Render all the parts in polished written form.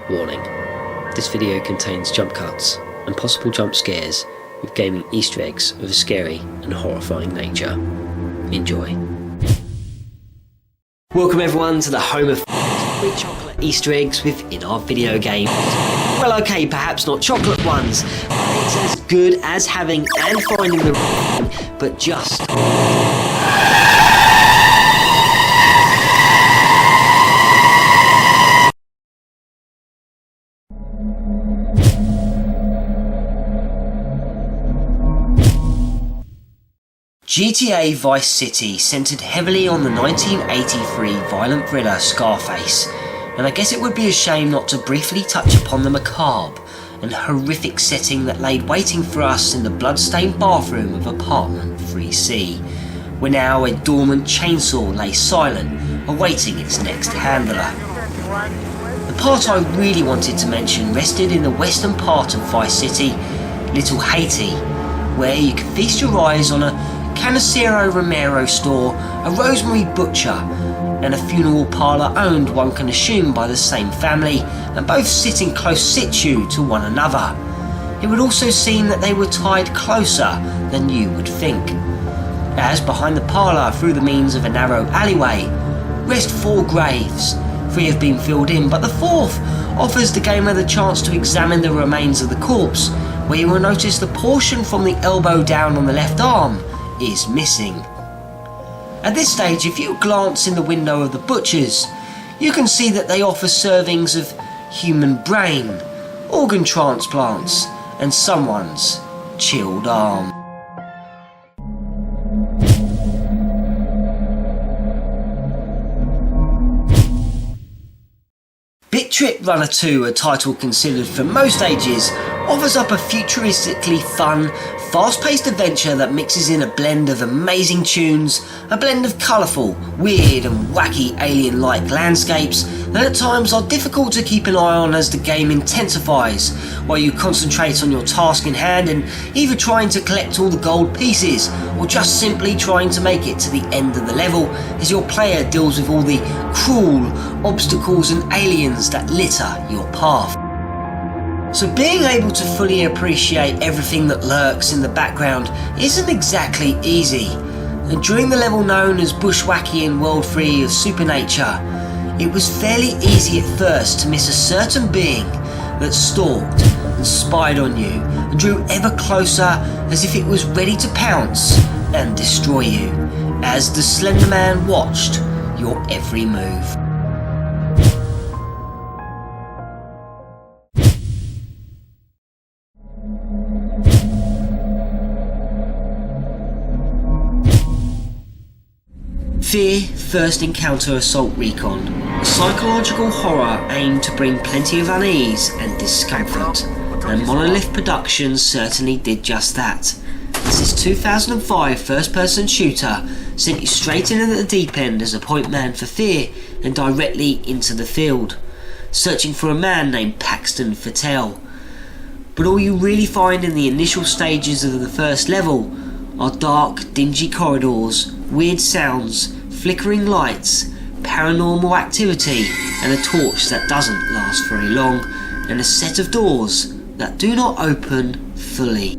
Warning, this video contains jump cuts and possible jump scares with gaming Easter eggs of a scary and horrifying nature. Enjoy. Welcome everyone to the home of free chocolate Easter eggs within our video games. Well, okay, perhaps not chocolate ones, but it's as good as having and finding the right thing, but just... GTA Vice City centred heavily on the 1983 violent thriller Scarface, and I guess it would be a shame not to briefly touch upon the macabre and horrific setting that laid waiting for us in the blood-stained bathroom of apartment 3C, where now a dormant chainsaw lay silent, awaiting its next handler. The part I really wanted to mention rested in the western part of Vice City, Little Haiti, where you can feast your eyes on a Canacero Romero store, a Rosemary butcher, and a funeral parlour owned, one can assume, by the same family, and both sit in close situ to one another. It would also seem that they were tied closer than you would think, as behind the parlour, through the means of a narrow alleyway, rest 4 graves. 3 have been filled in, but the 4th offers the gamer the chance to examine the remains of the corpse, where you will notice the portion from the elbow down on the left arm is missing. At this stage, if you glance in the window of the butchers, you can see that they offer servings of human brain, organ transplants, and someone's chilled arm. Bit Trip Runner 2, a title considered for most ages, offers up a futuristically fun, fast-paced adventure that mixes in a blend of amazing tunes, a blend of colourful, weird and wacky alien-like landscapes that at times are difficult to keep an eye on as the game intensifies, while you concentrate on your task in hand and either trying to collect all the gold pieces or just simply trying to make it to the end of the level as your player deals with all the cruel obstacles and aliens that litter your path. So being able to fully appreciate everything that lurks in the background isn't exactly easy, and during the level known as Bushwhackian World 3 of Supernature, it was fairly easy at first to miss a certain being that stalked and spied on you and drew ever closer as if it was ready to pounce and destroy you, as the Slender Man watched your every move. Fear First Encounter Assault Recon, a psychological horror aimed to bring plenty of unease and discomfort, and Monolith Productions certainly did just that, as this 2005 first-person shooter sent you straight in at the deep end as a point man for Fear and directly into the field, searching for a man named Paxton Fattel. But all you really find in the initial stages of the first level are dark, dingy corridors, weird sounds, flickering lights, paranormal activity, and a torch that doesn't last very long, and a set of doors that do not open fully.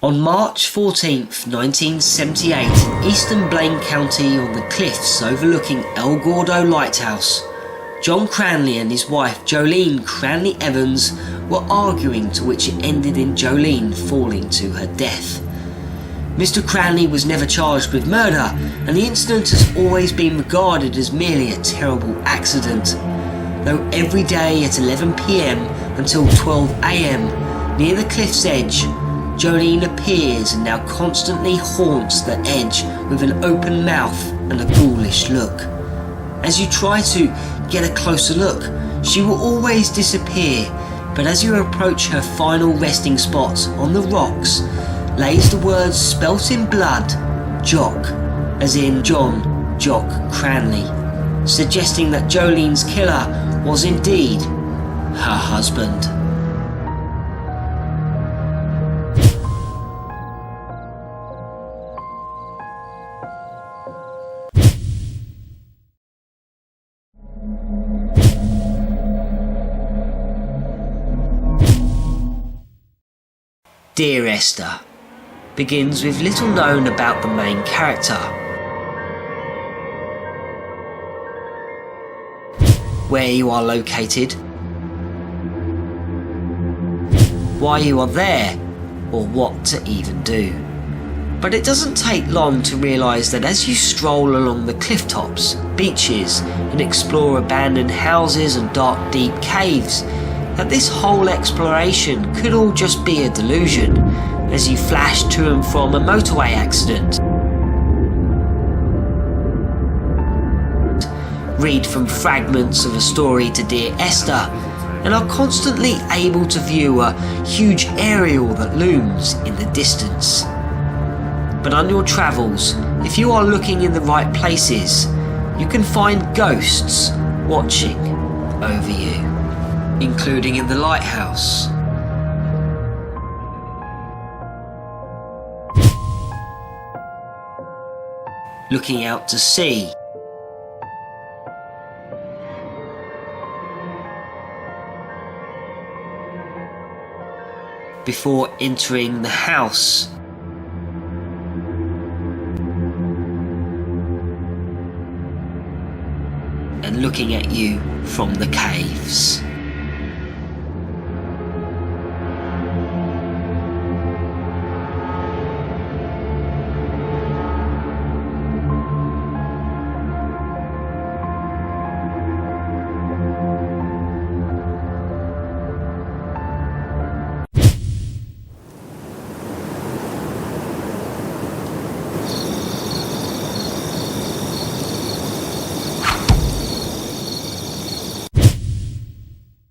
On March 14th, 1978, in eastern Blaine County on the cliffs overlooking El Gordo Lighthouse, John Cranley and his wife Jolene Cranley Evans were arguing, to which it ended in Jolene falling to her death. Mr. Cranley was never charged with murder, and the incident has always been regarded as merely a terrible accident, though every day at 11 PM until 12 AM, near the cliff's edge, Jolene appears and now constantly haunts the edge with an open mouth and a ghoulish look. As you try to get a closer look, she will always disappear, but as you approach her final resting spot on the rocks, lays the words spelt in blood, Jock, as in John Jock Cranley, suggesting that Jolene's killer was indeed her husband. Dear Esther begins with little known about the main character. Where you are located, why you are there, or what to even do. But it doesn't take long to realise that as you stroll along the cliff tops, beaches, and explore abandoned houses and dark deep caves, that this whole exploration could all just be a delusion as you flash to and from a motorway accident. Read from fragments of a story to Dear Esther and are constantly able to view a huge aerial that looms in the distance. But on your travels, if you are looking in the right places, you can find ghosts watching over you, including in the lighthouse, looking out to sea, before entering the house, and looking at you from the caves.